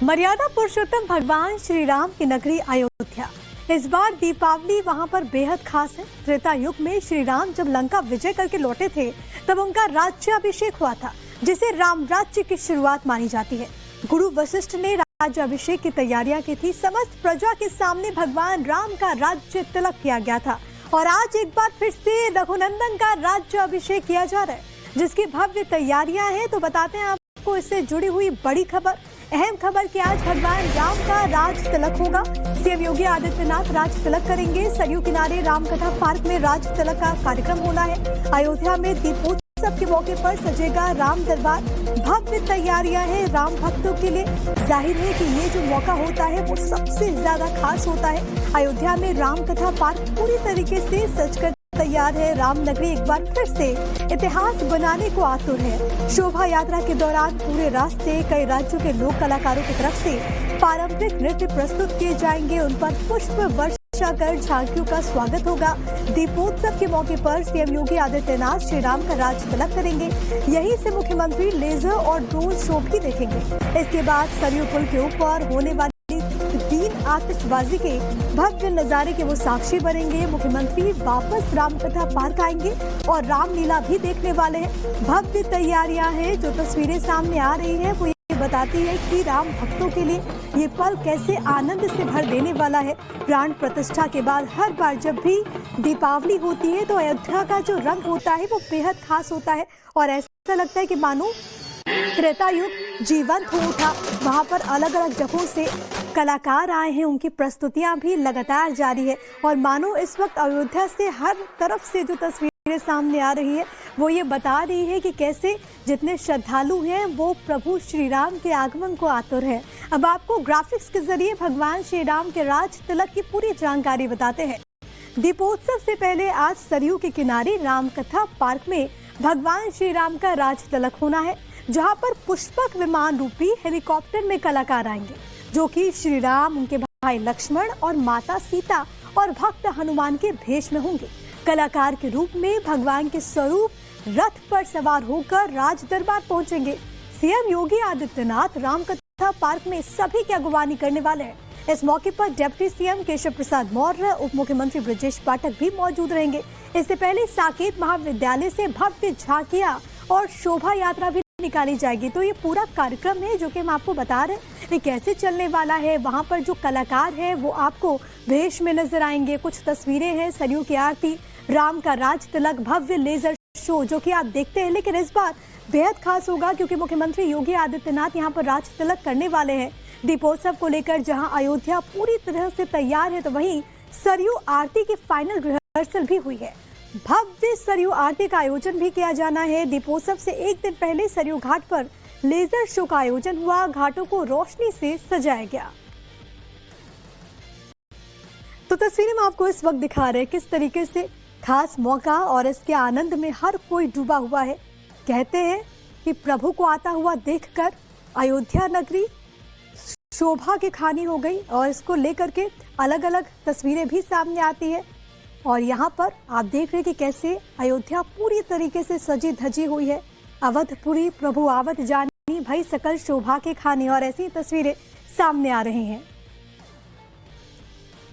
मर्यादा पुरुषोत्तम भगवान श्री राम की नगरी अयोध्या। इस बार दीपावली वहां पर बेहद खास है। त्रेता युग में श्री राम जब लंका विजय करके लौटे थे तब उनका राज्याभिषेक हुआ था, जिसे राम राज्य की शुरुआत मानी जाती है। गुरु वशिष्ठ ने राज्याभिषेक की तैयारियां की थी। समस्त प्रजा के सामने भगवान राम का राज्य तिलक किया गया था और आज एक बार फिर से रघुनंदन का राज्याभिषेक किया जा रहा है, जिसकी भव्य तैयारियां हैं। तो बताते हैं आपको इससे जुड़ी हुई बड़ी खबर, अहम खबर कि आज भगवान राम का राज तिलक होगा। सीएम योगी आदित्यनाथ राज तिलक करेंगे। सरयू किनारे रामकथा पार्क में राज तिलक का कार्यक्रम होना है। अयोध्या में दीपोत्सव के मौके पर सजेगा राम दरबार। भव्य तैयारियां हैं राम भक्तों के लिए। जाहिर है कि ये जो मौका होता है वो सबसे ज्यादा खास होता है। अयोध्या में रामकथा पार्क पूरी तरीके से सजकर तैयार है। राम नगरी एक बार फिर से इतिहास बनाने को आतुर है। शोभा यात्रा के दौरान पूरे रास्ते कई राज्यों के लोक कलाकारों की तरफ से पारंपरिक नृत्य प्रस्तुत किए जाएंगे। उन पर पुष्प वर्षा कर झांकियों का स्वागत होगा। दीपोत्सव के मौके पर सीएम योगी आदित्यनाथ श्री राम का राज तिलक करेंगे। यहीं से मुख्यमंत्री लेजर और ड्रोन शो भी देखेंगे। इसके बाद सरयू पुल के ऊपर होने वाली आतिशबाजी के भव्य नजारे के वो साक्षी बनेंगे। मुख्यमंत्री वापस रामकथा पार्क आएंगे और रामलीला भी देखने वाले हैं। भव्य तैयारियां हैं। जो तस्वीरें सामने आ रही हैं वो ये बताती है कि राम भक्तों के लिए ये पल कैसे आनंद से भर देने वाला है। प्राण प्रतिष्ठा के बाद हर बार जब भी दीपावली होती है तो अयोध्या का जो रंग होता है वो बेहद खास होता है और ऐसा लगता है कि मानो त्रेता युग जीवंत हो उठा। वहां पर अलग अलग जगहों से कलाकार आए हैं, उनकी प्रस्तुतियां भी लगातार जारी है और मानो इस वक्त अयोध्या से हर तरफ से जो तस्वीरें सामने आ रही है वो ये बता रही है कि कैसे जितने श्रद्धालु हैं वो प्रभु श्री राम के आगमन को आतुर है। अब आपको ग्राफिक्स के जरिए भगवान श्री राम के राज तिलक की पूरी जानकारी बताते हैं। दीपोत्सव से पहले आज सरयू के किनारे रामकथा पार्क में भगवान श्री राम का राज तिलक होना है, जहां पर पुष्पक विमान रूपी हेलीकॉप्टर में कलाकार आएंगे, जो कि श्री राम, उनके भाई लक्ष्मण और माता सीता और भक्त हनुमान के भेष में होंगे। कलाकार के रूप में भगवान के स्वरूप रथ पर सवार होकर राज दरबार पहुंचेंगे। सीएम योगी आदित्यनाथ रामकथा पार्क में सभी की अगुवानी करने वाले हैं। इस मौके पर डिप्टी सीएम केशव प्रसाद मौर्य, उप मुख्यमंत्री ब्रजेश पाठक भी मौजूद रहेंगे। इससे पहले साकेत महाविद्यालय से भव्य झांकियां और शोभा यात्रा भी निकाली जाएगी। तो ये पूरा कार्यक्रम है जो कि हम आपको बता रहे हैं ये कैसे चलने वाला है। वहां पर जो कलाकार हैं वो आपको भेष में नजर आएंगे। कुछ तस्वीरें हैं सरयू की आरती, राम का राज तिलक, भव्य लेजर शो जो कि आप देखते हैं। लेकिन इस बार बेहद खास होगा क्योंकि मुख्यमंत्री योगी आदित्यनाथ यहाँ पर राज तिलक करने वाले हैं। दीपोत्सव को लेकर जहाँ अयोध्या पूरी तरह से तैयार है तो वहीं सरयू आरती की फाइनल रिहर्सल भी हुई है। भव्य सरयू आरती का आयोजन भी किया जाना है। दीपोत्सव से एक दिन पहले सरयू घाट पर लेजर शो का आयोजन हुआ। घाटों को रोशनी से सजाया गया। तो तस्वीरें में आपको इस वक्त दिखा रहे हैं किस तरीके से खास मौका और इसके आनंद में हर कोई डूबा हुआ है। कहते हैं कि प्रभु को आता हुआ देखकर अयोध्या नगरी शोभा की खानी हो गई और इसको लेकर के अलग अलग तस्वीरें भी सामने आती है। और यहाँ पर आप देख रहे हैं कि कैसे अयोध्या पूरी तरीके से सजी धजी हुई है। अवधपुरी प्रभु आवत जानी भई सकल शोभा के खाने, और ऐसी तस्वीरें सामने आ रही हैं।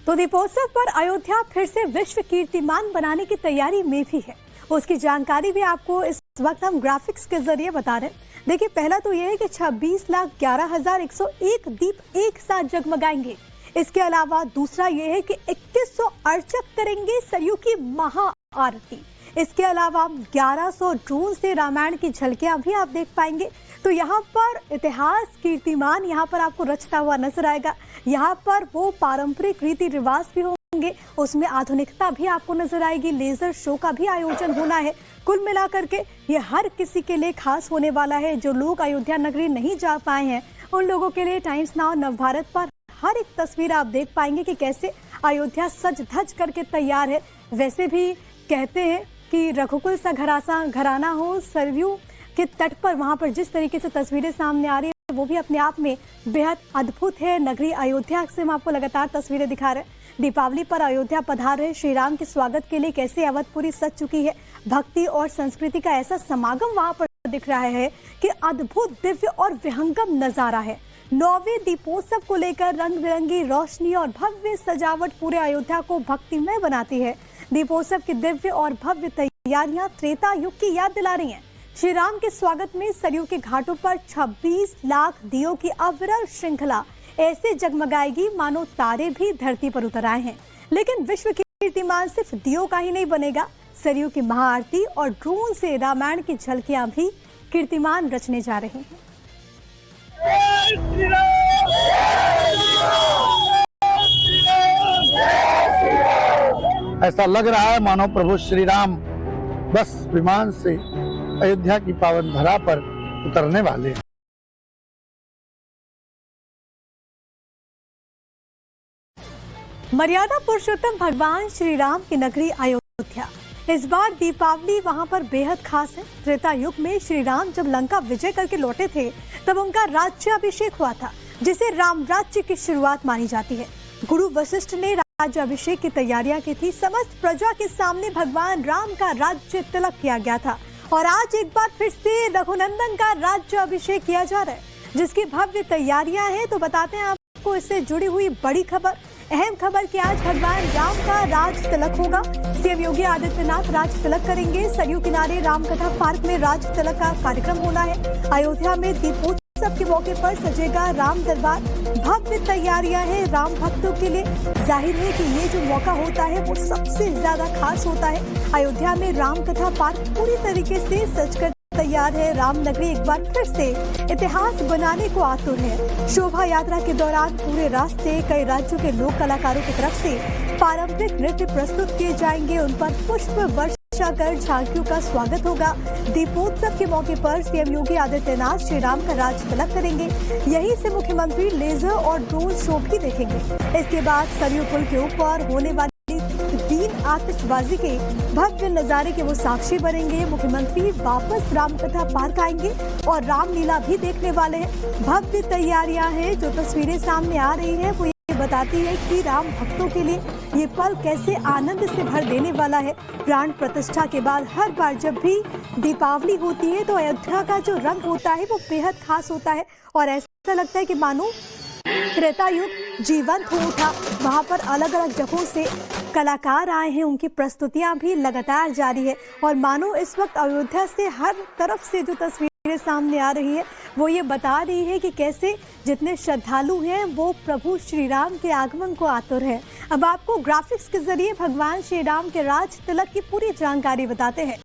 तो दीपोत्सव पर अयोध्या फिर से विश्व कीर्तिमान बनाने की तैयारी में भी है। उसकी जानकारी भी आपको इस वक्त हम ग्राफिक्स के जरिए बता रहे हैं। देखिए, पहला तो यह है कि 26,11,101 दीप एक साथ जगमगाएंगे। इसके अलावा दूसरा ये है कि 2100 अर्चक करेंगे सरयू की महा आरती। इसके अलावा 1100 ड्रोन से रामायण की झलकियां भी आप देख पाएंगे। तो यहाँ पर इतिहास कीर्तिमान यहाँ पर आपको रचता हुआ नजर आएगा। यहाँ पर वो पारंपरिक रीति रिवाज भी होंगे, उसमें आधुनिकता भी आपको नजर आएगी। लेजर शो का भी आयोजन होना है। कुल मिलाकर के ये हर किसी के लिए खास होने वाला है। जो लोग अयोध्या नगरी नहीं जा पाए हैं उन लोगों के लिए टाइम्स नाउ नवभारत पर हर एक तस्वीर आप देख पाएंगे कि कैसे अयोध्या सज धज करके तैयार है। वैसे भी कहते हैं कि रघुकुल सा घराना हो सरयू के तट पर, वहां पर जिस तरीके से तस्वीरें सामने आ रही है वो भी अपने आप में बेहद अद्भुत है। नगरी अयोध्या से हम आपको लगातार तस्वीरें दिखा रहे हैं। दीपावली पर अयोध्या पधार रहे श्री राम के स्वागत के लिए कैसे अवधपुरी सज चुकी है। भक्ति और संस्कृति का ऐसा समागम वहां पर दिख रहा है कि अद्भुत, दिव्य और विहंगम नजारा है। 9वें दीपोत्सव को लेकर रंग बिरंगी रोशनी और भव्य सजावट पूरे अयोध्या को भक्तिमय बनाती है। दीपोत्सव की दिव्य और भव्य तैयारियां त्रेता युग की याद दिला रही हैं। श्री राम के स्वागत में सरयू के घाटों पर 26 लाख दियों की अविरल श्रृंखला ऐसे जगमगाएगी मानो तारे भी धरती पर उतर आए हैं। लेकिन विश्व कीर्तिमान सिर्फ दियों का ही नहीं बनेगा। सरयू की महाआरती और ड्रोन से रामायण की झलकियां भी कीर्तिमान रचने जा रहे हैं। ऐसा लग रहा है मानो प्रभु श्री राम बस विमान से अयोध्या की पावन धरा पर उतरने वाले हैं। मर्यादा पुरुषोत्तम भगवान श्री राम की नगरी अयोध्या। इस बार दीपावली वहां पर बेहद खास है। त्रेता युग में श्री राम जब लंका विजय करके लौटे थे तब उनका राज्याभिषेक हुआ था, जिसे राम राज्य की शुरुआत मानी जाती है। गुरु वशिष्ठ ने राज्याभिषेक की तैयारियां की थी। समस्त प्रजा के सामने भगवान राम का राज्य तिलक किया गया था और आज एक बार फिर से रघुनंदन का राज्याभिषेक किया जा रहा है, जिसकी भव्य तैयारियां हैं। तो बताते हैं आपको इससे जुड़ी हुई बड़ी खबर, अहम खबर कि आज भगवान राम का राज तिलक होगा। सीएम योगी आदित्यनाथ राज तिलक करेंगे। सरयू किनारे रामकथा पार्क में राज तिलक का कार्यक्रम होना है। अयोध्या में दीपोत्सव के मौके पर सजेगा राम दरबार। भव्य तैयारियां हैं राम भक्तों के लिए। जाहिर है कि ये जो मौका होता है वो सबसे ज्यादा खास होता है। अयोध्या में रामकथा पार्क पूरी तरीके से सजकर तैयार है। राम नगरी एक बार फिर से इतिहास बनाने को आतुर है। शोभा यात्रा के दौरान पूरे रास्ते कई राज्यों के लोक कलाकारों की तरफ से पारंपरिक नृत्य प्रस्तुत किए जाएंगे। उन पर पुष्प वर्षा कर झांकियों का स्वागत होगा। दीपोत्सव के मौके पर सीएम योगी आदित्यनाथ श्री राम का राज तिलक करेंगे। यहीं से मुख्यमंत्री लेजर और ड्रोन शो भी देखेंगे। इसके बाद सरयू पुल के ऊपर होने वाली आतिशबाजी के भव्य नजारे के वो साक्षी बनेंगे। मुख्यमंत्री वापस रामकथा पार्क आएंगे और रामलीला भी देखने वाले हैं। भव्य तैयारियां हैं। जो तस्वीरें सामने आ रही हैं वो ये बताती है कि राम भक्तों के लिए ये पल कैसे आनंद से भर देने वाला है। प्राण प्रतिष्ठा के बाद हर बार जब भी दीपावली होती है तो अयोध्या का जो रंग होता है वो बेहद खास होता है और ऐसा लगता है कि मानो त्रेता युग जीवंत हो उठा। वहां पर अलग अलग जगहों से कलाकार आए हैं, उनकी प्रस्तुतियां भी लगातार जारी है और मानो इस वक्त अयोध्या से हर तरफ से जो तस्वीरें सामने आ रही है वो ये बता रही है कि कैसे जितने श्रद्धालु हैं वो प्रभु श्री राम के आगमन को आतुर है। अब आपको ग्राफिक्स के जरिए भगवान श्री राम के राज तिलक की पूरी जानकारी बताते हैं।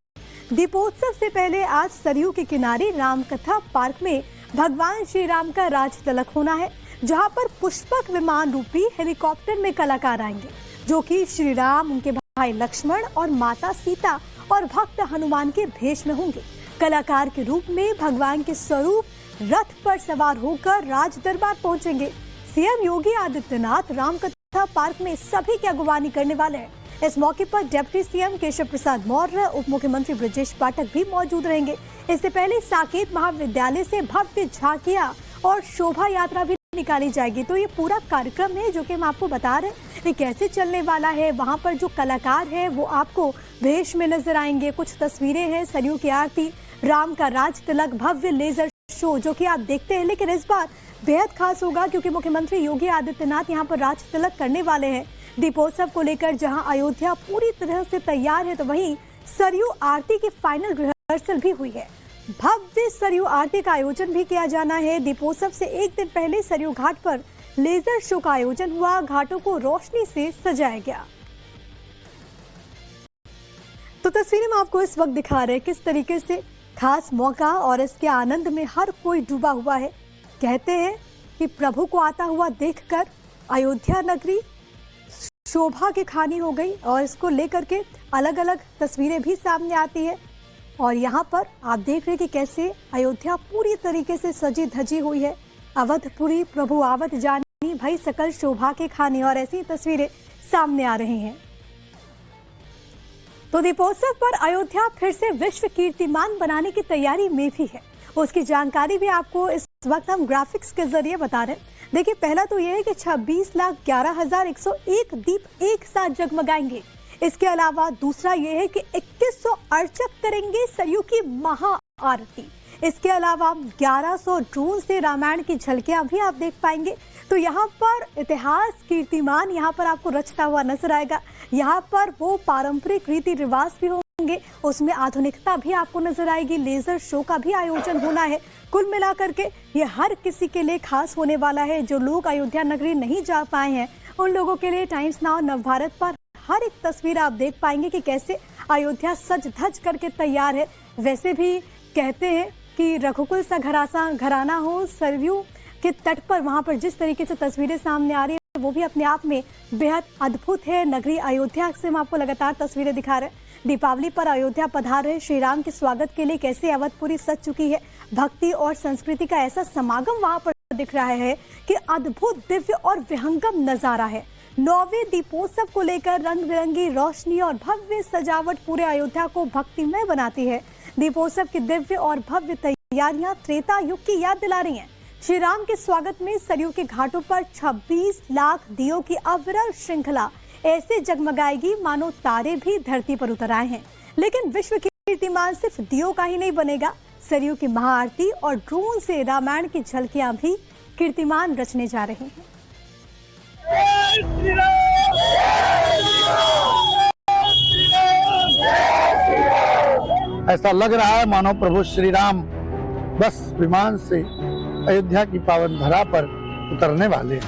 दीपोत्सव से पहले आज सरयू के किनारे रामकथा पार्क में भगवान श्री राम का राज तिलक होना है, जहां पर पुष्पक विमान रूपी हेलीकॉप्टर में कलाकार आएंगे, जो कि श्री राम, उनके भाई लक्ष्मण और माता सीता और भक्त हनुमान के भेष में होंगे। कलाकार के रूप में भगवान के स्वरूप रथ पर सवार होकर राज दरबार पहुंचेंगे। सीएम योगी आदित्यनाथ रामकथा पार्क में सभी की अगुवानी करने वाले हैं। इस मौके पर डिप्टी सीएम केशव प्रसाद मौर्य, उप मुख्यमंत्री ब्रजेश पाठक भी मौजूद रहेंगे। इससे पहले साकेत महाविद्यालय से भव्य झांकियां और शोभा यात्रा भी निकाली जाएगी। तो ये पूरा कार्यक्रम है जो कि हम आपको बता रहे हैं ये कैसे चलने वाला है। वहां पर जो कलाकार हैं वो आपको भेष में नजर आएंगे। कुछ तस्वीरें हैं सरयू की आरती, राम का राज तिलक, भव्य लेजर शो जो कि आप देखते हैं। लेकिन इस बार बेहद खास होगा क्योंकि मुख्यमंत्री योगी आदित्यनाथ यहाँ पर राज तिलक करने वाले हैं। दीपोत्सव को लेकर जहाँ अयोध्या पूरी तरह से तैयार है तो वहीं सरयू आरती की फाइनल रिहर्सल भी हुई है। भव्य सरयू आरती का आयोजन भी किया जाना है। दीपोत्सव से एक दिन पहले सरयू घाट पर लेजर शो का आयोजन हुआ। घाटों को रोशनी से सजाया गया। तो तस्वीरें में आपको इस वक्त दिखा रहे हैं किस तरीके से खास मौका और इसके आनंद में हर कोई डूबा हुआ है। कहते हैं कि प्रभु को आता हुआ देखकर अयोध्या नगरी शोभा की खानी हो गई और इसको लेकर के अलग अलग तस्वीरें भी सामने आती है। और यहाँ पर आप देख रहे हैं कि कैसे अयोध्या पूरी तरीके से सजी धजी हुई है। अवधपुरी प्रभु आवत जानी भई सकल शोभा के खाने, और ऐसी तस्वीरें सामने आ रही हैं। तो दीपोत्सव पर अयोध्या फिर से विश्व कीर्तिमान बनाने की तैयारी में भी है। उसकी जानकारी भी आपको इस वक्त हम ग्राफिक्स के जरिए बता रहे हैं। देखिए, पहला तो यह है कि 26,11,101 दीप एक साथ जगमगाएंगे। इसके अलावा दूसरा ये है कि 2100 अर्चक करेंगे सरयू की महाआरती। इसके अलावा 1100 ड्रोन से रामायण की झलकियां भी आप देख पाएंगे। तो यहाँ पर इतिहास कीर्तिमान यहाँ पर आपको रचता हुआ नजर आएगा। यहाँ पर वो पारंपरिक रीति रिवाज भी होंगे, उसमें आधुनिकता भी आपको नजर आएगी। लेजर शो का भी आयोजन होना है। कुल मिलाकर के ये हर किसी के लिए खास होने वाला है। जो लोग अयोध्या नगरी नहीं जा पाए हैं उन लोगों के लिए टाइम्स नाउ नवभारत पर हर एक तस्वीर आप देख पाएंगे कि कैसे अयोध्या सज धज करके तैयार है। वैसे भी कहते हैं कि रघुकुल सा घराना हो, सरयू के तट पर वहां पर जिस तरीके से तस्वीरें सामने आ रही है वो भी अपने आप में बेहद अद्भुत है। नगरी अयोध्या से हम आपको लगातार तस्वीरें दिखा रहे हैं। दीपावली पर अयोध्या पधार रहे श्री राम के स्वागत के लिए कैसे अवधपुरी सज चुकी है। भक्ति और संस्कृति का ऐसा समागम वहां पर दिख रहा है कि अद्भुत, दिव्य और विहंगम नजारा है। 9वें दीपोत्सव को लेकर रंग बिरंगी रोशनी और भव्य सजावट पूरे अयोध्या को भक्तिमय बनाती है। दीपोत्सव की दिव्य और भव्य तैयारियां त्रेता युग की याद दिला रही हैं। श्री राम के स्वागत में सरयू के घाटों पर 26 लाख दियों की अविरल श्रृंखला ऐसे जगमगाएगी मानो तारे भी धरती पर उतर आए हैं। लेकिन विश्व कीर्तिमान सिर्फ दियों का ही नहीं बनेगा। सरयू की महाआरती और ड्रोन से रामायण की झलकियां भी कीर्तिमान रचने जा रही हैं। ऐसा लग रहा है मानो प्रभु श्री राम बस विमान से अयोध्या की पावन धरा पर उतरने वाले हैं।